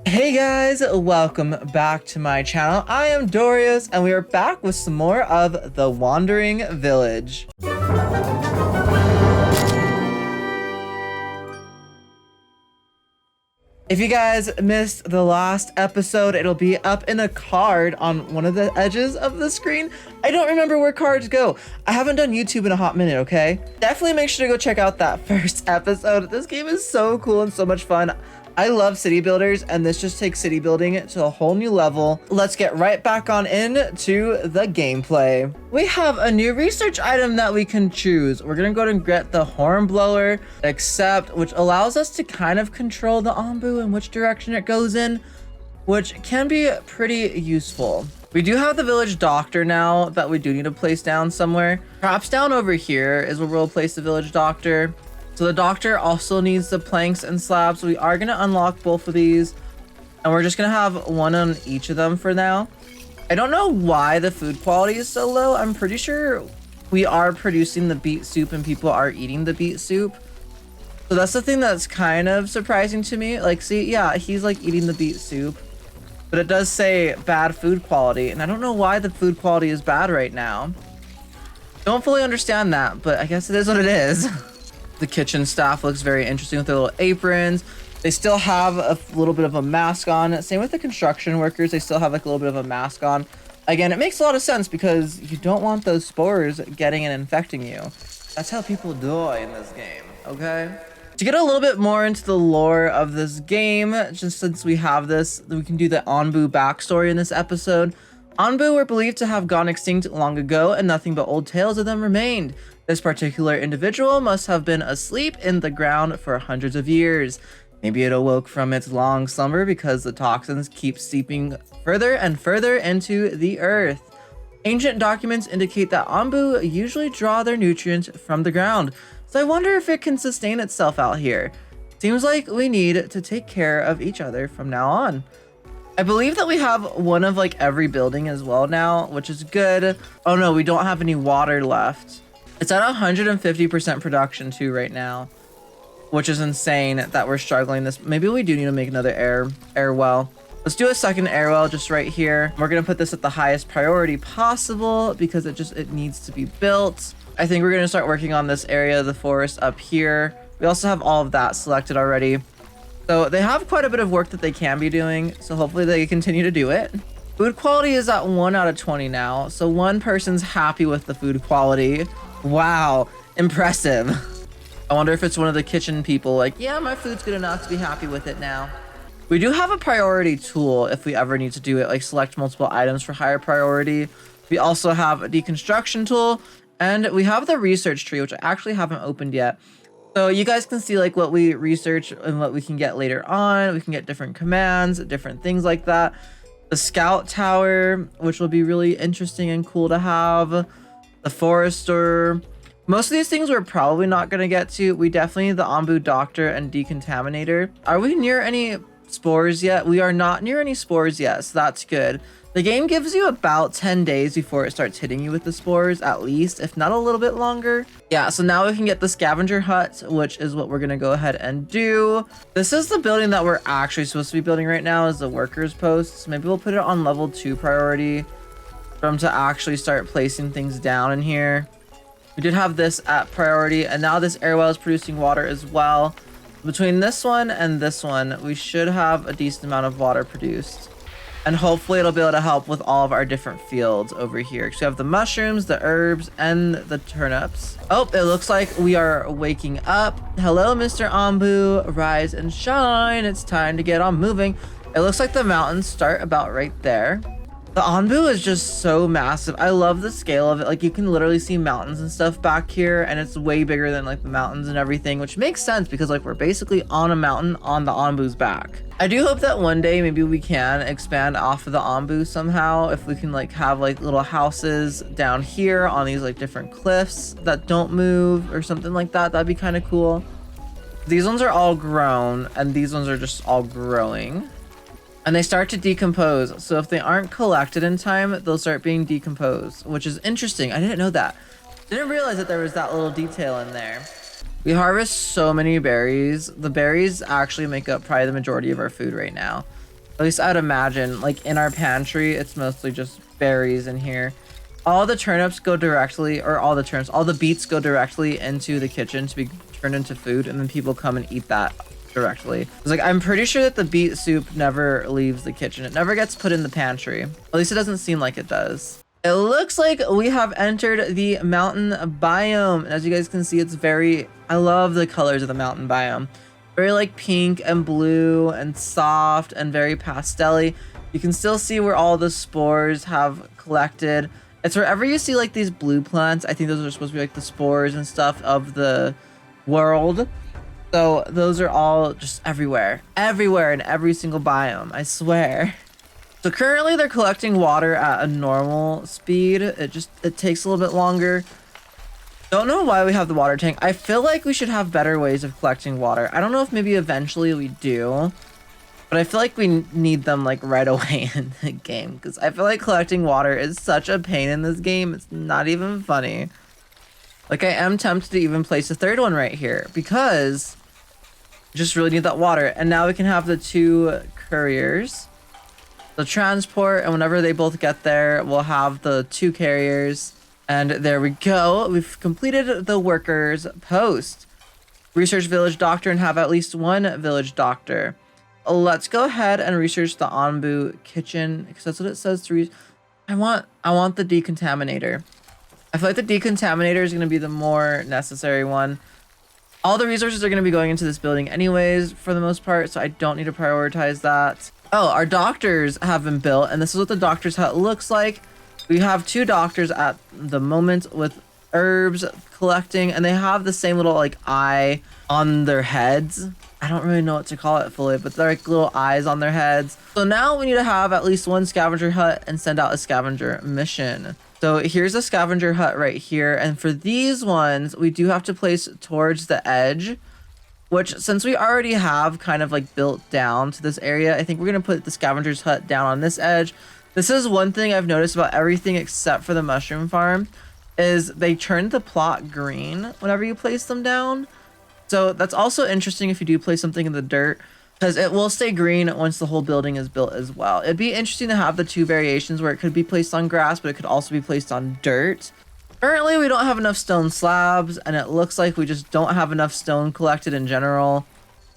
Hey guys, welcome back to my channel. I am Dorius, and we are back with some more of The Wandering Village. If you guys missed the last episode, it'll be up in a card on one of the edges of the screen. I don't remember where cards go. I haven't done YouTube in a hot minute, okay? Definitely make sure to go check out that first episode. This game is so cool and so much fun. I love city builders, and this just takes city building to a whole new level. Let's get right back on into the gameplay. We have a new research item that we can choose. We're gonna go and get the hornblower, accept, which allows us to kind of control the Onbu and which direction it goes in, which can be pretty useful. We do have the village doctor now that we do need to place down somewhere. Perhaps down over here is where we'll place the village doctor. So the doctor also needs the planks and slabs. So we are going to unlock both of these, and we're just going to have one on each of them for now. I don't know why the food quality is so low. I'm pretty sure we are producing the beet soup and people are eating the beet soup. So that's the thing that's kind of surprising to me. Like, see, yeah, he's like eating the beet soup, but it does say bad food quality. And I don't know why the food quality is bad right now. Don't fully understand that, but I guess it is what it is. The kitchen staff looks very interesting with their little aprons. They still have a little bit of a mask on. Same with the construction workers. They still have like a little bit of a mask on. Again, it makes a lot of sense because you don't want those spores getting and infecting you. That's how people die in this game, okay? To get a little bit more into the lore of this game, just since we have this, we can do the Onbu backstory in this episode. Onbu were believed to have gone extinct long ago, and nothing but old tales of them remained. This particular individual must have been asleep in the ground for hundreds of years. Maybe it awoke from its long slumber because the toxins keep seeping further and further into the earth. Ancient documents indicate that Onbu usually draw their nutrients from the ground, so I wonder if it can sustain itself out here. Seems like we need to take care of each other from now on. I believe that we have one of like every building as well now, which is good. Oh no, we don't have any water left. It's at 150% production too right now, which is insane that we're struggling this. Maybe we do need to make another air well. Let's do a second air well just right here. We're gonna put this at the highest priority possible because it needs to be built. I think we're gonna start working on this area of the forest up here. We also have all of that selected already. So they have quite a bit of work that they can be doing. So hopefully they continue to do it. Food quality is at 1 out of 20 now. So one person's happy with the food quality. Wow, impressive. I wonder if it's one of the kitchen people like, yeah, my food's good enough to be happy with it now. We do have a priority tool if we ever need to do it, like select multiple items for higher priority. We also have a deconstruction tool, and we have the research tree, which I actually haven't opened yet. So you guys can see like what we research and what we can get later on. We can get different commands, different things like that. The scout tower, which will be really interesting and cool to have. The forester. Most of these things we're probably not going to get to. We definitely need the Onbu doctor and decontaminator. Are we near any spores yet? We are not near any spores yet, so that's good. The game gives you about 10 days before it starts hitting you with the spores, at least, if not a little bit longer. Yeah, so now we can get the Scavenger Hut, which is what we're going to go ahead and do. This is the building that we're actually supposed to be building right now, is the workers posts. Maybe we'll put it on level 2 priority for them to actually start placing things down in here. We did have this at priority, and now this air well is producing water as well. Between this one and this one, we should have a decent amount of water produced. And hopefully it'll be able to help with all of our different fields over here. So we have the mushrooms, the herbs, and the turnips. Oh, it looks like we are waking up. Hello, Mr. Onbu. Rise and shine. It's time to get on moving. It looks like the mountains start about right there. The Onbu is just so massive. I love the scale of it. Like, you can literally see mountains and stuff back here, and it's way bigger than like the mountains and everything, which makes sense because like we're basically on a mountain on the Onbu's back. I do hope that one day maybe we can expand off of the Onbu somehow, if we can like have like little houses down here on these like different cliffs that don't move or something like that. That'd be kind of cool. These ones are all grown, and these ones are just all growing. And they start to decompose. So if they aren't collected in time, they'll start being decomposed, which is interesting. I didn't know that. Didn't realize that there was that little detail in there. We harvest so many berries. The berries actually make up probably the majority of our food right now. At least I'd imagine, like in our pantry, it's mostly just berries in here. All the turnips go directly, or all the beets go directly into the kitchen to be turned into food, and then people come and eat that directly. It's like, I'm pretty sure that the beet soup never leaves the kitchen. It never gets put in the pantry. At least it doesn't seem like it does. It looks like we have entered the mountain biome. And as you guys can see, it's I love the colors of the mountain biome. Very like pink and blue and soft and very pastel-y. You can still see where all the spores have collected. It's wherever you see like these blue plants. I think those are supposed to be like the spores and stuff of the world. So those are all just everywhere in every single biome, I swear. So currently they're collecting water at a normal speed. It takes a little bit longer. Don't know why we have the water tank. I feel like we should have better ways of collecting water. I don't know if maybe eventually we do, but I feel like we need them like right away in the game, because I feel like collecting water is such a pain in this game. It's not even funny. Like, I am tempted to even place a third one right here because we just really need that water. And now we can have the 2 couriers, the transport, and whenever they both get there, we'll have the 2 carriers. And there we go. We've completed the workers post. Research village doctor and have at least 1 village doctor. Let's go ahead and research the Onbu kitchen, because that's what it says to I want the decontaminator. I feel like the decontaminator is going to be the more necessary one. All the resources are going to be going into this building anyways, for the most part, so I don't need to prioritize that. Oh, our doctors have been built, and this is what the doctor's hut looks like. We have 2 doctors at the moment with herbs collecting, and they have the same little like eye on their heads. I don't really know what to call it fully, but they're like little eyes on their heads. So now we need to have at least 1 scavenger hut and send out a scavenger mission. So here's a scavenger hut right here, and for these ones we do have to place towards the edge, which since we already have kind of like built down to this area, I think we're gonna put the scavenger's hut down on this edge. This is one thing I've noticed about everything except for the mushroom farm, is they turn the plot green whenever you place them down. So that's also interesting if you do place something in the dirt, because it will stay green once the whole building is built as well. It'd be interesting to have the 2 variations where it could be placed on grass, but it could also be placed on dirt. Currently, we don't have enough stone slabs, and it looks like we just don't have enough stone collected in general.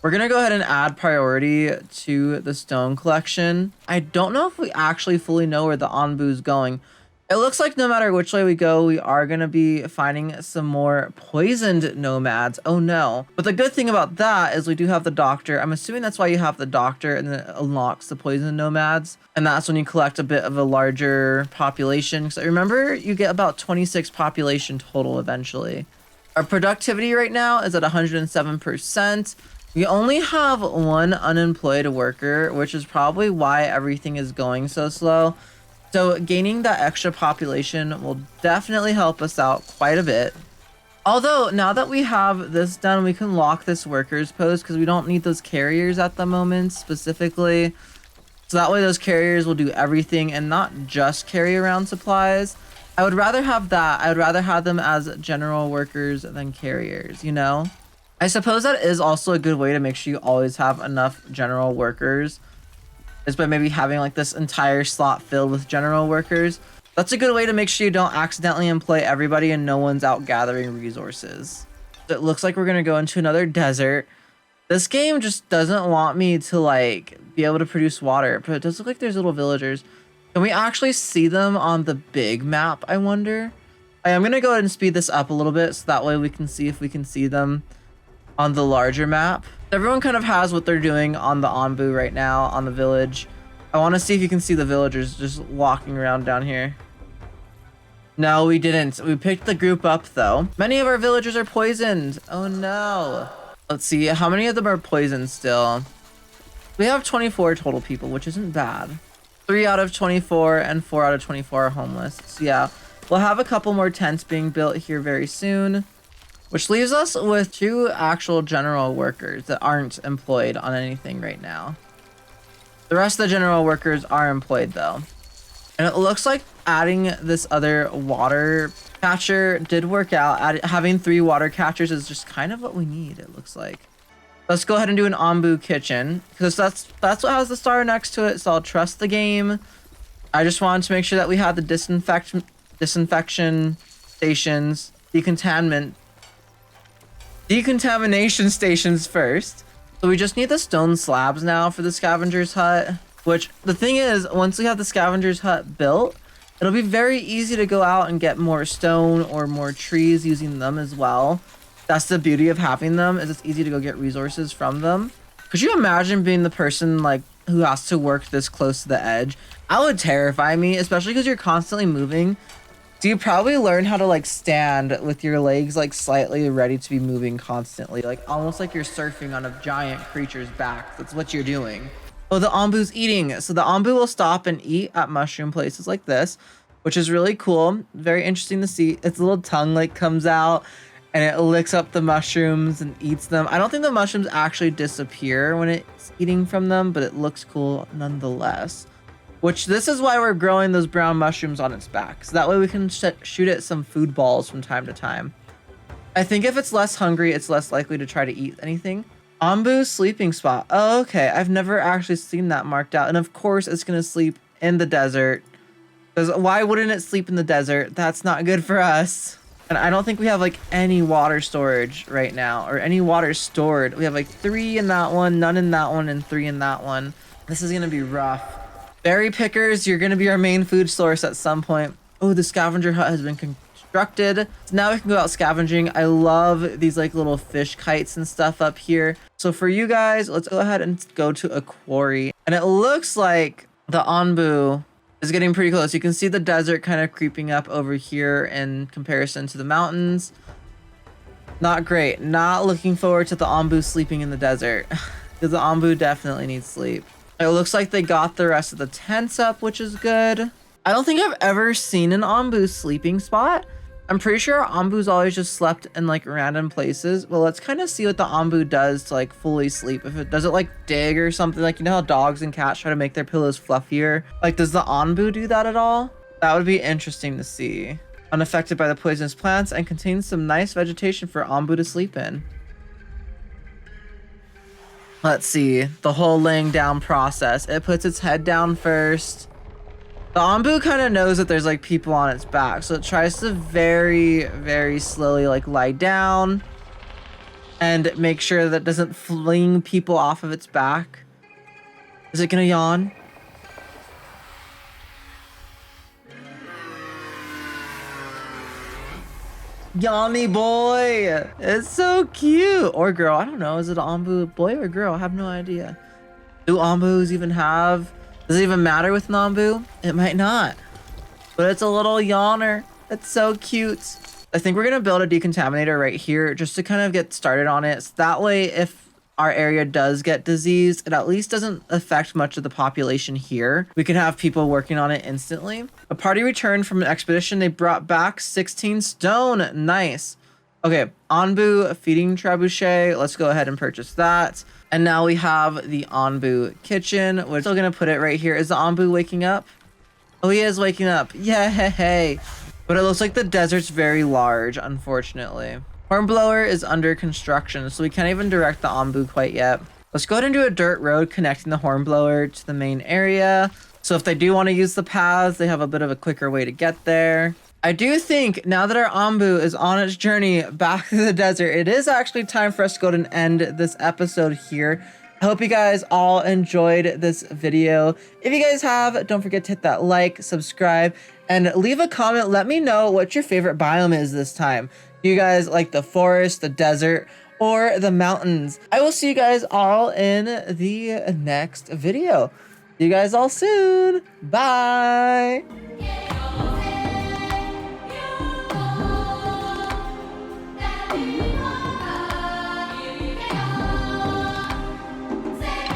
We're gonna go ahead and add priority to the stone collection. I don't know if we actually fully know where the Onbu is going. It looks like no matter which way we go, we are gonna be finding some more poisoned nomads. Oh no. But the good thing about that is we do have the doctor. I'm assuming that's why you have the doctor, and then it unlocks the poisoned nomads. And that's when you collect a bit of a larger population. So remember, you get about 26 population total eventually. Our productivity right now is at 107%. We only have 1 unemployed worker, which is probably why everything is going so slow. So gaining that extra population will definitely help us out quite a bit. Although now that we have this done, we can lock this workers post because we don't need those carriers at the moment specifically. So that way those carriers will do everything and not just carry around supplies. I would rather have that. I would rather have them as general workers than carriers, you know? I suppose that is also a good way to make sure you always have enough general workers, is by maybe having like this entire slot filled with general workers. That's a good way to make sure you don't accidentally employ everybody and no one's out gathering resources. It looks like we're gonna go into another desert. This game just doesn't want me to like be able to produce water, but it does look like there's little villagers. Can we actually see them on the big map, I wonder? I am gonna go ahead and speed this up a little bit so that way we can see if we can see them on the larger map. Everyone kind of has what they're doing on the Onbu right now on the village. I want to see if you can see the villagers just walking around down here. No, we didn't. We picked the group up though. Many of our villagers are poisoned. Oh no. Let's see, how many of them are poisoned still? We have 24 total people, which isn't bad. 3 out of 24 and 4 out of 24 are homeless. So yeah, we'll have a couple more tents being built here very soon. Which leaves us with 2 actual general workers that aren't employed on anything right now. The rest of the general workers are employed though. And it looks like adding this other water catcher did work out. Having 3 water catchers is just kind of what we need, it looks like. Let's go ahead and do an Onbu kitchen because that's what has the star next to it. So I'll trust the game. I just wanted to make sure that we had the disinfection stations, decontamination stations first. So we just need the stone slabs now for the Scavengers Hut. Which the thing is, once we have the Scavengers Hut built, it'll be very easy to go out and get more stone or more trees using them as well. That's the beauty of having them, is it's easy to go get resources from them. Could you imagine being the person like who has to work this close to the edge? That would terrify me, especially because you're constantly moving. So you probably learn how to like stand with your legs like slightly ready to be moving constantly, like almost like you're surfing on a giant creature's back. That's what you're doing. Oh, the Onbu's eating. So the Onbu will stop and eat at mushroom places like this, which is really cool. Very interesting to see. Its little tongue like comes out and it licks up the mushrooms and eats them. I don't think the mushrooms actually disappear when it's eating from them, but it looks cool nonetheless. Which this is why we're growing those brown mushrooms on its back. So that way we can shoot it some food balls from time to time. I think if it's less hungry, it's less likely to try to eat anything. Onbu's sleeping spot. Oh, okay. I've never actually seen that marked out. And of course it's going to sleep in the desert. Because why wouldn't it sleep in the desert? That's not good for us. And I don't think we have like any water storage right now or any water stored. We have like 3 in that one, none in that one, and 3 in that one. This is going to be rough. Berry pickers, you're going to be our main food source at some point. Oh, the scavenger hut has been constructed. So now we can go out scavenging. I love these like little fish kites and stuff up here. So for you guys, let's go ahead and go to a quarry. And it looks like the Onbu is getting pretty close. You can see the desert kind of creeping up over here in comparison to the mountains. Not great. Not looking forward to the Onbu sleeping in the desert. Because the Onbu definitely needs sleep. It looks like they got the rest of the tents up, which is good. I don't think I've ever seen an Onbu sleeping spot. I'm pretty sure Onbu's always just slept in like random places. Well, let's kind of see what the Onbu does to like fully sleep. If it does it like dig or something, like you know how dogs and cats try to make their pillows fluffier? Like does the Onbu do that at all? That would be interesting to see. Unaffected by the poisonous plants and contains some nice vegetation for Onbu to sleep in. Let's see the whole laying down process. It puts its head down first. The Onbu kind of knows that there's like people on its back, so it tries to very, very slowly like lie down and make sure that it doesn't fling people off of its back. Is it gonna yawn? Yawny Boi! It's so cute! Or girl, I don't know. Is it an Onbu boy or girl? I have no idea. Do Onbus even have... Does it even matter with an Onbu? It might not. But it's a little yawner. It's so cute. I think we're going to build a decontaminator right here just to kind of get started on it. So that way, if our area does get diseased, it at least doesn't affect much of the population here. We can have people working on it instantly. A party returned from an expedition. They brought back 16 stone. Nice. Okay, Onbu feeding trebuchet. Let's go ahead and purchase that. And now we have the Onbu kitchen. We're still gonna put it right here. Is the Onbu waking up? Oh, he is waking up. Yay! But it looks like the desert's very large, unfortunately. Hornblower is under construction, so we can't even direct the Onbu quite yet. Let's go ahead and do a dirt road connecting the Hornblower to the main area. So if they do want to use the paths, they have a bit of a quicker way to get there. I do think now that our Onbu is on its journey back to the desert, it is actually time for us to go and end this episode here. I hope you guys all enjoyed this video. If you guys have, don't forget to hit that like, subscribe, and leave a comment. Let me know what your favorite biome is this time. Do you guys like the forest, the desert, or the mountains? I will see you guys all in the next video. See you guys all soon. Bye.